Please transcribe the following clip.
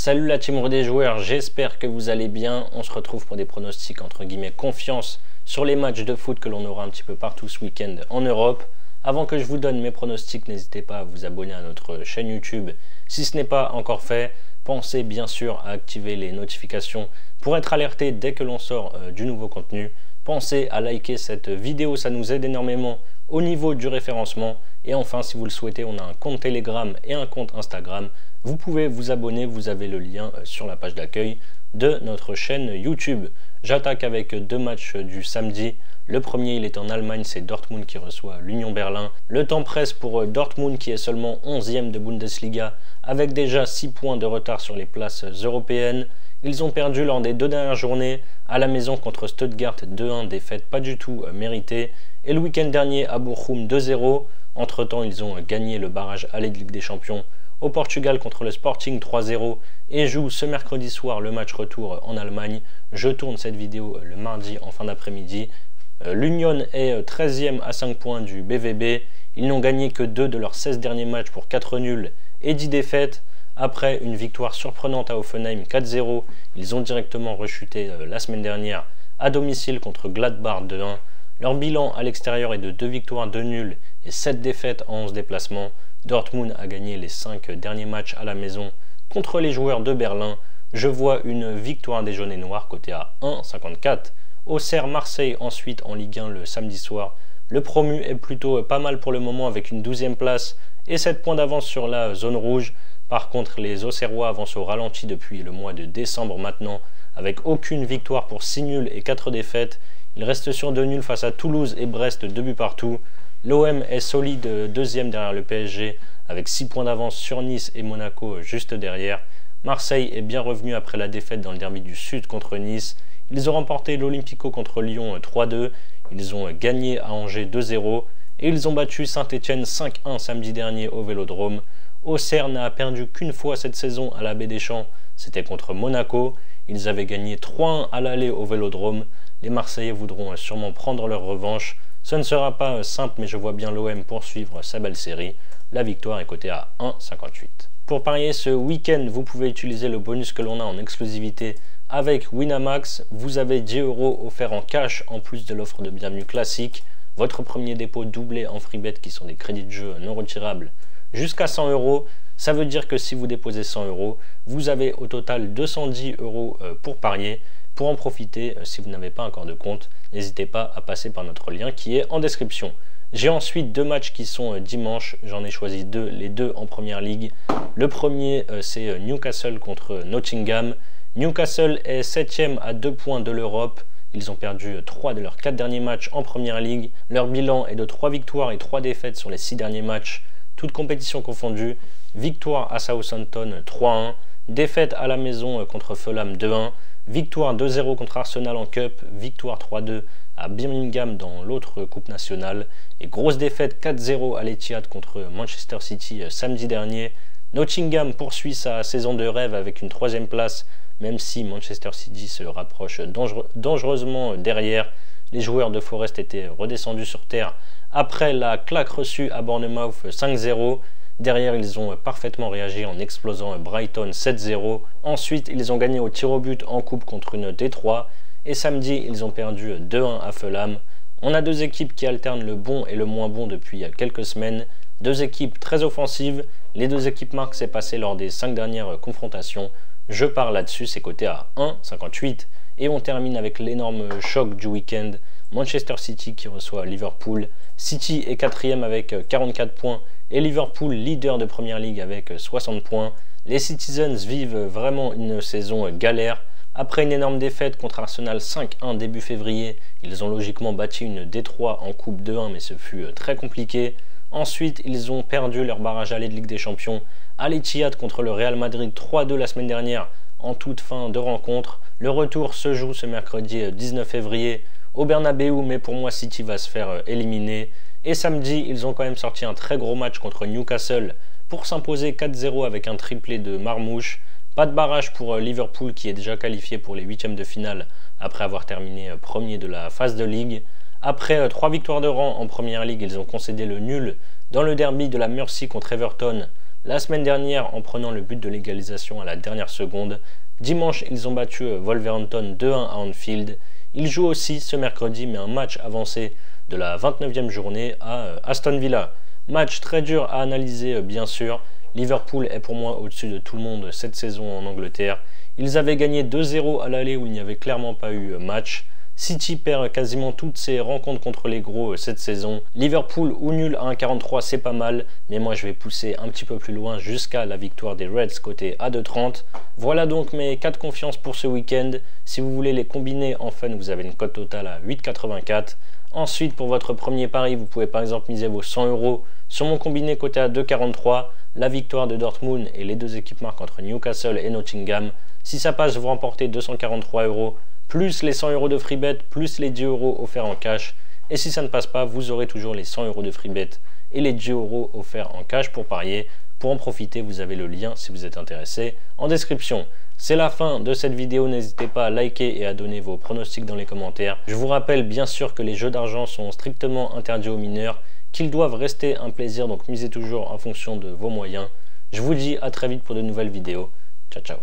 Salut la team des joueurs, j'espère que vous allez bien. On se retrouve pour des pronostics entre guillemets confiance sur les matchs de foot que l'on aura un petit peu partout ce week-end en Europe. Avant que je vous donne mes pronostics, n'hésitez pas à vous abonner à notre chaîne YouTube si ce n'est pas encore fait. Pensez bien sûr à activer les notifications pour être alerté dès que l'on sort du nouveau contenu. Pensez à liker cette vidéo, ça nous aide énormément au niveau du référencement. Et enfin, si vous le souhaitez, on a un compte Telegram et un compte Instagram. Vous pouvez vous abonner, vous avez le lien sur la page d'accueil de notre chaîne YouTube. J'attaque avec deux matchs du samedi. Le premier, il est en Allemagne, c'est Dortmund qui reçoit l'Union Berlin. Le temps presse pour Dortmund qui est seulement 11e de Bundesliga avec déjà 6 points de retard sur les places européennes. Ils ont perdu lors des deux dernières journées à la maison contre Stuttgart 2-1, défaite pas du tout méritée. Et le week-end dernier à Bochum 2-0. Entre-temps, ils ont gagné le barrage aller de Ligue des Champions au Portugal contre le Sporting 3-0 et jouent ce mercredi soir le match retour en Allemagne. Je tourne cette vidéo le mardi en fin d'après-midi. L'Union est 13e à 5 points du BVB. Ils n'ont gagné que 2 de leurs 16 derniers matchs pour 4 nuls et 10 défaites. Après une victoire surprenante à Hoffenheim 4-0, ils ont directement rechuté la semaine dernière à domicile contre Gladbach 2-1. Leur bilan à l'extérieur est de 2 victoires, 2 nuls et 7 défaites en 11 déplacements. Dortmund a gagné les 5 derniers matchs à la maison contre les joueurs de Berlin. Je vois une victoire des jaunes et noirs côté à 1,54. Auxerre Marseille ensuite en Ligue 1 le samedi soir. Le promu est plutôt pas mal pour le moment avec une 12e place et 7 points d'avance sur la zone rouge. Par contre, les Auxerrois avancent au ralenti depuis le mois de décembre maintenant avec aucune victoire pour 6 nuls et 4 défaites. Il reste sur 2 nuls face à Toulouse et Brest, 2 buts partout. L'OM est solide, deuxième derrière le PSG, avec 6 points d'avance sur Nice et Monaco juste derrière. Marseille est bien revenu après la défaite dans le derby du Sud contre Nice. Ils ont remporté l'Olympico contre Lyon 3-2. Ils ont gagné à Angers 2-0. Et ils ont battu Saint-Etienne 5-1 samedi dernier au Vélodrome. Auxerre n'a perdu qu'une fois cette saison à la Baie des Champs. C'était contre Monaco. Ils avaient gagné 3-1 à l'aller au Vélodrome. Les Marseillais voudront sûrement prendre leur revanche. Ce ne sera pas simple, mais je vois bien l'OM poursuivre sa belle série. La victoire est cotée à 1,58. Pour parier ce week-end, vous pouvez utiliser le bonus que l'on a en exclusivité avec Winamax. Vous avez 10 € offerts en cash en plus de l'offre de bienvenue classique. Votre premier dépôt doublé en free bet qui sont des crédits de jeu non retirables jusqu'à 100 €. Ça veut dire que si vous déposez 100 €, vous avez au total 210 € pour parier. Pour en profiter, si vous n'avez pas encore de compte, n'hésitez pas à passer par notre lien qui est en description. J'ai ensuite deux matchs qui sont dimanche, j'en ai choisi deux, les deux en première ligue. Le premier, c'est Newcastle contre Nottingham. Newcastle est 7e à 2 points de l'Europe. Ils ont perdu 3 de leurs 4 derniers matchs en première ligue. Leur bilan est de 3 victoires et 3 défaites sur les 6 derniers matchs, toutes compétitions confondues. Victoire à Southampton 3-1, défaite à la maison contre Fulham 2-1. Victoire 2-0 contre Arsenal en Cup, victoire 3-2 à Birmingham dans l'autre Coupe nationale et grosse défaite 4-0 à l'Etihad contre Manchester City samedi dernier. Nottingham poursuit sa saison de rêve avec une 3e place, même si Manchester City se rapproche dangereusement derrière. Les joueurs de Forest étaient redescendus sur terre après la claque reçue à Bournemouth 5-0. Derrière, ils ont parfaitement réagi en explosant Brighton 7-0. Ensuite, ils ont gagné au tir au but en coupe contre une Détroit. Et samedi, ils ont perdu 2-1 à Fulham. On a deux équipes qui alternent le bon et le moins bon depuis quelques semaines. Deux équipes très offensives. Les deux équipes marquent s'est passé lors des 5 dernières confrontations. Je pars là-dessus, c'est coté à 1,58. Et on termine avec l'énorme choc du week-end. Manchester City qui reçoit Liverpool. City est 4e avec 44 points. Et Liverpool, leader de Première Ligue avec 60 points. Les Citizens vivent vraiment une saison galère. Après une énorme défaite contre Arsenal 5-1 début février, ils ont logiquement battu une Détroit en Coupe 2-1, mais ce fut très compliqué. Ensuite, ils ont perdu leur barrage aller de Ligue des Champions à l'Etihad contre le Real Madrid 3-2 la semaine dernière en toute fin de rencontre. Le retour se joue ce mercredi 19 février au Bernabeu, mais pour moi City va se faire éliminer. Et samedi, ils ont quand même sorti un très gros match contre Newcastle pour s'imposer 4-0 avec un triplé de Marmouche. Pas de barrage pour Liverpool qui est déjà qualifié pour les 8e de finale après avoir terminé premier de la phase de ligue. Après 3 victoires de rang en première ligue, ils ont concédé le nul dans le derby de la Mercy contre Everton la semaine dernière en prenant le but de l'égalisation à la dernière seconde. Dimanche, ils ont battu Wolverhampton 2-1 à Anfield. Ils jouent aussi ce mercredi, mais un match avancé de la 29e journée à Aston Villa. Match très dur à analyser bien sûr. Liverpool est pour moi au-dessus de tout le monde cette saison en Angleterre. Ils avaient gagné 2-0 à l'aller où il n'y avait clairement pas eu match. City perd quasiment toutes ses rencontres contre les gros cette saison. Liverpool ou nul à 1,43 c'est pas mal, mais moi je vais pousser un petit peu plus loin jusqu'à la victoire des Reds côté à 2,30. Voilà donc mes 4 confiances pour ce week-end. Si vous voulez les combiner en fun, vous avez une cote totale à 8,84. Ensuite, pour votre premier pari, vous pouvez par exemple miser vos 100 € sur mon combiné côté à 2,43, la victoire de Dortmund et les deux équipes marquent entre Newcastle et Nottingham. Si ça passe, vous remportez 243 €, plus les 100 € de free bet, plus les 10 € offerts en cash. Et si ça ne passe pas, vous aurez toujours les 100 € de free bet et les 10 € offerts en cash pour parier. Pour en profiter, vous avez le lien si vous êtes intéressé en description. C'est la fin de cette vidéo, n'hésitez pas à liker et à donner vos pronostics dans les commentaires. Je vous rappelle bien sûr que les jeux d'argent sont strictement interdits aux mineurs, qu'ils doivent rester un plaisir, donc misez toujours en fonction de vos moyens. Je vous dis à très vite pour de nouvelles vidéos. Ciao ciao.